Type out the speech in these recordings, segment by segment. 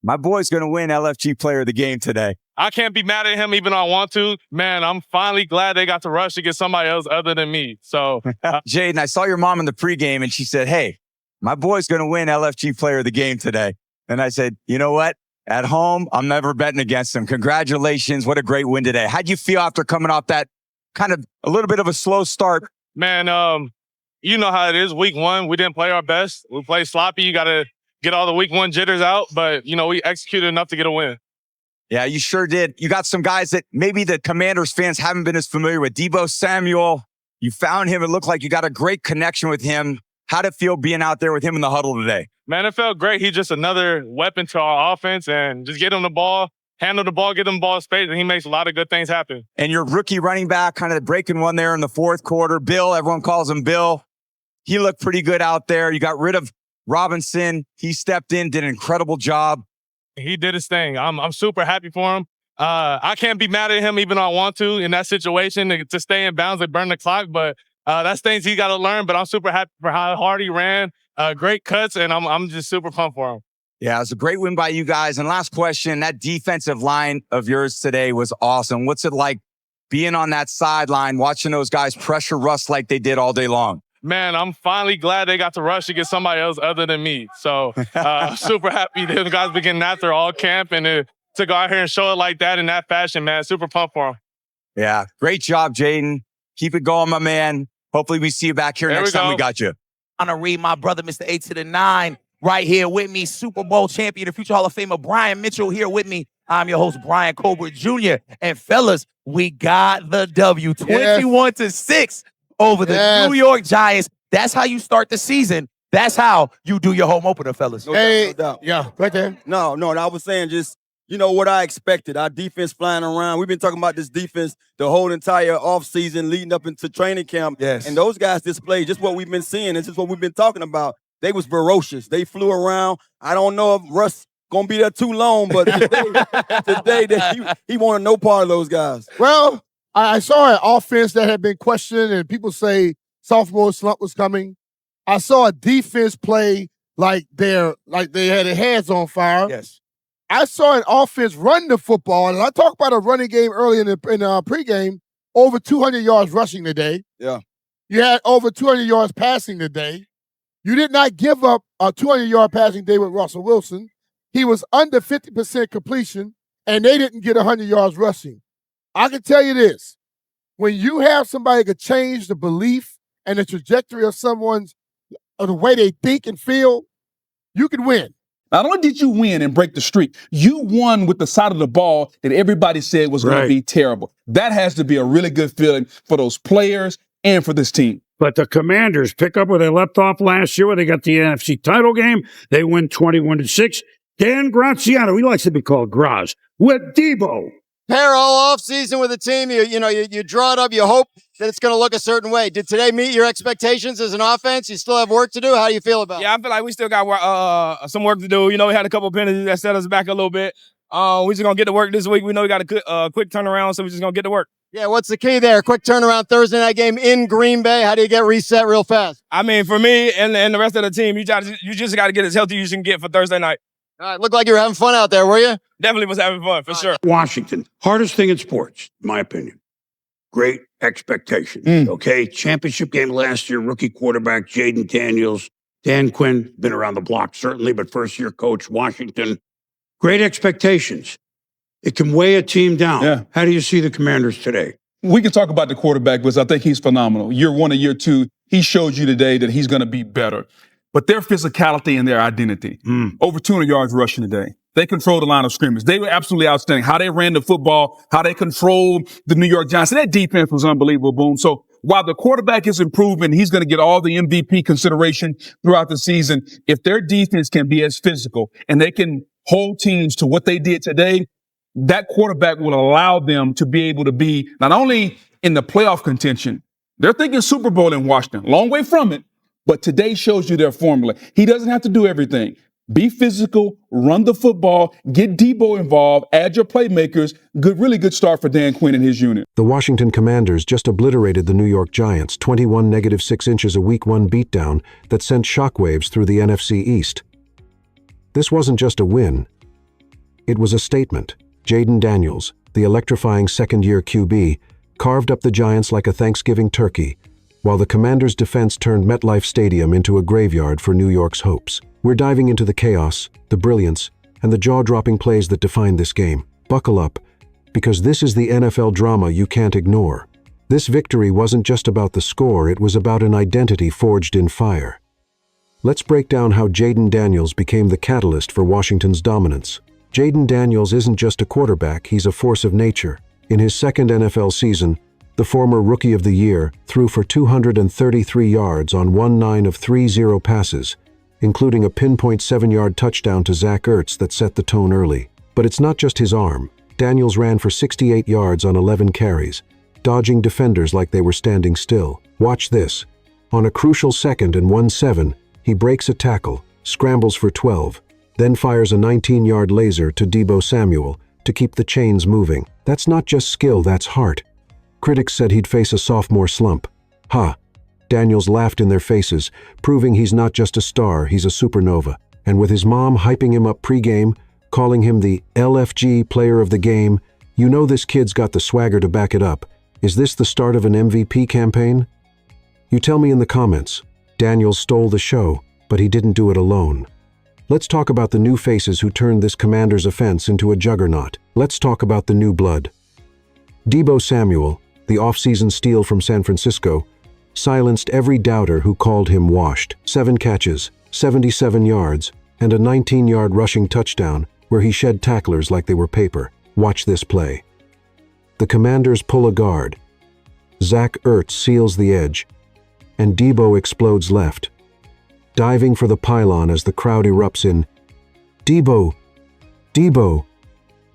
My boy's going to win LFG Player of the Game today. I can't be mad at him even though I want to. Man, I'm finally glad they got to rush to get somebody else other than me. So, Jayden, I saw your mom in the pregame and she said, hey, my boy's going to win LFG Player of the Game today. And I said, you know what? At home, I'm never betting against him. Congratulations. What a great win today. How'd you feel after coming off that kind of a little bit of a slow start? Man, you know how it is. Week one, we didn't play our best. We played sloppy. You got to get all the week one jitters out. But, we executed enough to get a win. Yeah, you sure did. You got some guys that maybe the Commanders fans haven't been as familiar with. Deebo Samuel, you found him. It looked like you got a great connection with him. How'd it feel being out there with him in the huddle today? Man, it felt great. He's just another weapon to our offense, and just get him the ball, handle the ball, get him the ball in space, and he makes a lot of good things happen. And your rookie running back, kind of breaking one there in the fourth quarter. Bill, everyone calls him Bill. He looked pretty good out there. You got rid of Robinson. He stepped in, did an incredible job. He did his thing. I'm super happy for him. I can't be mad at him even though I want to in that situation to stay in bounds and burn the clock, but that's things he got to learn. But I'm super happy for how hard he ran. Great cuts, and I'm just super pumped for him. Yeah, it was a great win by you guys. And last question, that defensive line of yours today was awesome. What's it like being on that sideline, watching those guys pressure Russ like they did all day long? Man, I'm finally glad they got to rush to get somebody else other than me. So I'm super happy that the guys been getting after all camp, and to go out here and show it like that in that fashion, man, super pumped for them. Yeah, great job, Jayden. Keep it going, my man. Hopefully we see you back here next time we got you. I'm going to read my brother, Mr. 8 to the 9, right here with me, Super Bowl champion, the future Hall of Famer, Brian Mitchell, here with me. I'm your host, Brian Colbert Jr. And fellas, we got the W, 21-6 over the New York Giants. That's how you start the season. That's how you do your home opener, fellas. No doubt. Yeah, right there. No, I was saying just, what I expected. Our defense flying around. We've been talking about this defense the whole entire offseason leading up into training camp. Yes. And those guys displayed just what we've been seeing. This is what we've been talking about. They was ferocious. They flew around. I don't know if Russ going to be there too long, but today he wanted no part of those guys. Well, I saw an offense that had been questioned, and people say sophomore slump was coming. I saw a defense play like they had their heads on fire. Yes. I saw an offense run the football, and I talked about a running game early in pregame, over 200 yards rushing today. Yeah. You had over 200 yards passing today. You did not give up a 200-yard passing day with Russell Wilson. He was under 50% completion, and they didn't get 100 yards rushing. I can tell you this. When you have somebody that change the belief and the trajectory of the way they think and feel, you can win. Not only did you win and break the streak, you won with the side of the ball that everybody said was going to be terrible. That has to be a really good feeling for those players and for this team. But the Commanders pick up where they left off last year, where they got the NFC title game. They win 21-6. Dan Graziano, he likes to be called Graz, with Deebo. Pair all offseason with a team. You draw it up. You hope that it's going to look a certain way. Did today meet your expectations as an offense? You still have work to do? How do you feel about it? Yeah, I feel like we still got some work to do. We had a couple of penalties that set us back a little bit. We're just going to get to work this week. We know we got a quick turnaround, so we're just going to get to work. Yeah, what's the key there? Quick turnaround Thursday night game in Green Bay. How do you get reset real fast? I mean, for me and the rest of the team, you just got to get as healthy as you can get for Thursday night. All right, looked like you were having fun out there, were you? Definitely was having fun, for sure. Washington, hardest thing in sports, in my opinion. Great expectations, okay? Championship game last year, rookie quarterback Jayden Daniels. Dan Quinn, been around the block certainly, but first-year coach, Washington. Great expectations. It can weigh a team down. Yeah. How do you see the Commanders today? We can talk about the quarterback because I think he's phenomenal. Year one and year two, he showed you today that he's going to be better. But their physicality and their identity, over 200 yards rushing today. They controlled the line of scrimmage. They were absolutely outstanding. How they ran the football, how they controlled the New York Giants. And that defense was unbelievable, Boom. So while the quarterback is improving, he's going to get all the MVP consideration throughout the season. If their defense can be as physical and they can hold teams to what they did today, that quarterback will allow them to be able to be not only in the playoff contention, they're thinking Super Bowl in Washington, long way from it, but today shows you their formula. He doesn't have to do everything. Be physical, run the football, get Deebo involved, add your playmakers. Really good start for Dan Quinn and his unit. The Washington Commanders just obliterated the New York Giants, 21-6 inches a Week 1 beatdown that sent shockwaves through the NFC East. This wasn't just a win. It was a statement. Jayden Daniels, the electrifying second-year QB, carved up the Giants like a Thanksgiving turkey, while the Commanders' defense turned MetLife Stadium into a graveyard for New York's hopes. We're diving into the chaos, the brilliance, and the jaw-dropping plays that define this game. Buckle up, because this is the NFL drama you can't ignore. This victory wasn't just about the score, it was about an identity forged in fire. Let's break down how Jayden Daniels became the catalyst for Washington's dominance. Jayden Daniels isn't just a quarterback, he's a force of nature. In his second NFL season, the former Rookie of the Year threw for 233 yards on 9 of 30 passes, including a pinpoint 7-yard touchdown to Zach Ertz that set the tone early. But it's not just his arm. Daniels ran for 68 yards on 11 carries, dodging defenders like they were standing still. Watch this. On a crucial 2nd and 1-7, he breaks a tackle, scrambles for 12, then fires a 19-yard laser to Deebo Samuel to keep the chains moving. That's not just skill, that's heart. Critics said he'd face a sophomore slump. Ha! Daniels laughed in their faces, proving he's not just a star, he's a supernova. And with his mom hyping him up pre-game, calling him the LFG player of the game, you know this kid's got the swagger to back it up. Is this the start of an MVP campaign? You tell me in the comments. Daniels stole the show, but he didn't do it alone. Let's talk about the new faces who turned this Commanders offense into a juggernaut. Let's talk about the new blood. Deebo Samuel, the offseason steal from San Francisco, silenced every doubter who called him washed. 7 catches, 77 yards, and a 19-yard rushing touchdown where he shed tacklers like they were paper. Watch this play. The Commanders pull a guard. Zach Ertz seals the edge, and Deebo explodes left, diving for the pylon as the crowd erupts in "Deebo! Deebo!"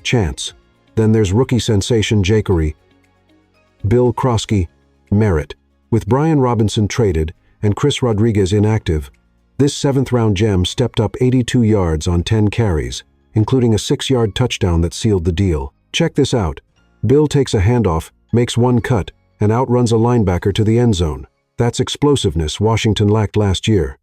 chants. Then there's rookie sensation Jakery, Bill Krosky, Merritt. With Brian Robinson traded and Chris Rodriguez inactive, this 7th-round gem stepped up 82 yards on 10 carries, including a 6-yard touchdown that sealed the deal. Check this out. Bill takes a handoff, makes one cut, and outruns a linebacker to the end zone. That's explosiveness Washington lacked last year.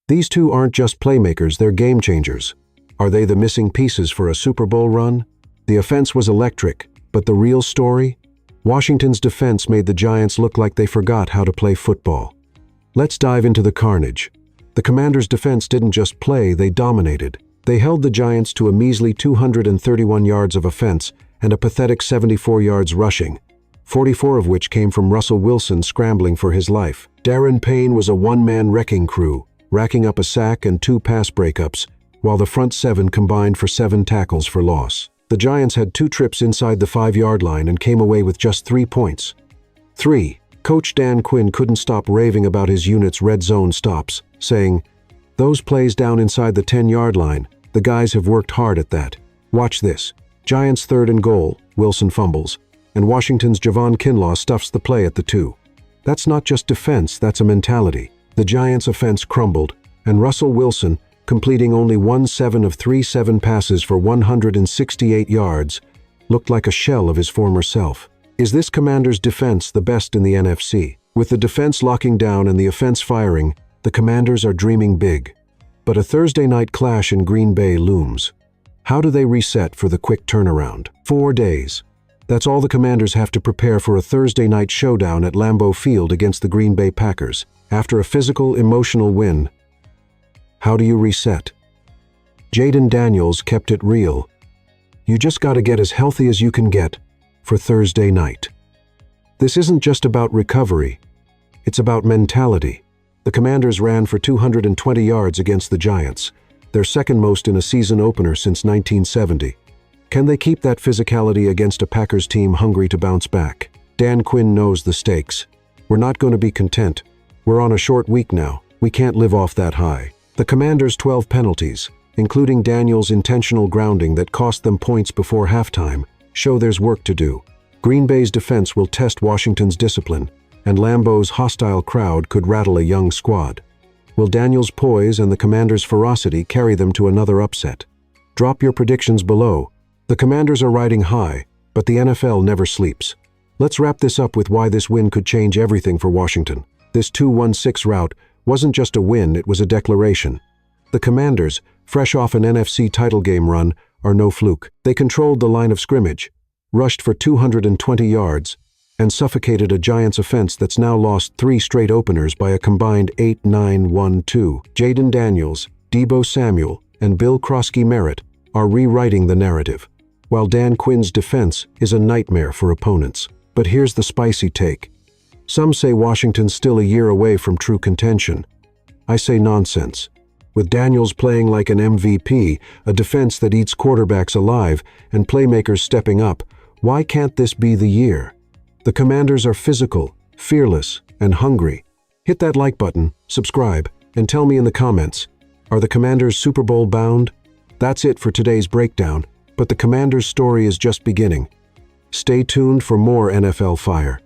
These two aren't just playmakers, they're game changers. Are they the missing pieces for a Super Bowl run? The offense was electric, but the real story? Washington's defense made the Giants look like they forgot how to play football. Let's dive into the carnage. The Commanders' defense didn't just play, they dominated. They held the Giants to a measly 231 yards of offense and a pathetic 74 yards rushing, 44 of which came from Russell Wilson scrambling for his life. Darren Payne was a one-man wrecking crew, racking up a sack and 2 pass breakups, while the front 7 combined for 7 tackles for loss. The Giants had 2 trips inside the 5-yard line and came away with just 3 points. 3. Coach Dan Quinn couldn't stop raving about his unit's red zone stops, saying, "Those plays down inside the 10-yard line, the guys have worked hard at that. Watch this. Giants 3rd and goal, Wilson fumbles, and Washington's Javon Kinlaw stuffs the play at the 2. That's not just defense, that's a mentality. The Giants' offense crumbled, and Russell Wilson, completing only 1-7 of 3-7 passes for 168 yards, looked like a shell of his former self. Is this Commanders' defense the best in the NFC? With the defense locking down and the offense firing, the Commanders are dreaming big. But a Thursday night clash in Green Bay looms. How do they reset for the quick turnaround? 4 days. That's all the Commanders have to prepare for a Thursday night showdown at Lambeau Field against the Green Bay Packers. After a physical, emotional win, how do you reset? Jayden Daniels kept it real. You just got to get as healthy as you can get for Thursday night. This isn't just about recovery. It's about mentality. The Commanders ran for 220 yards against the Giants, their second most in a season opener since 1970. Can they keep that physicality against a Packers team hungry to bounce back? Dan Quinn knows the stakes. We're not going to be content. We're on a short week now. We can't live off that high. The Commanders' 12 penalties, including Daniels' intentional grounding that cost them points before halftime, show there's work to do. Green Bay's defense will test Washington's discipline, and Lambeau's hostile crowd could rattle a young squad. Will Daniels' poise and the Commanders' ferocity carry them to another upset? Drop your predictions below. The Commanders are riding high, but the NFL never sleeps. Let's wrap this up with why this win could change everything for Washington. This 2-1-6 rout wasn't just a win, it was a declaration. The Commanders, fresh off an NFC title game run, are no fluke. They controlled the line of scrimmage, rushed for 220 yards, and suffocated a Giants offense that's now lost 3 straight openers by a combined 8-9-1-2. Jayden Daniels, Deebo Samuel, and Bill Krosky-Merritt are rewriting the narrative, while Dan Quinn's defense is a nightmare for opponents. But here's the spicy take. Some say Washington's still a year away from true contention. I say nonsense. With Daniels playing like an MVP, a defense that eats quarterbacks alive, and playmakers stepping up, why can't this be the year? The Commanders are physical, fearless, and hungry. Hit that like button, subscribe, and tell me in the comments, are the Commanders Super Bowl bound? That's it for today's breakdown, but the Commanders' story is just beginning. Stay tuned for more NFL fire.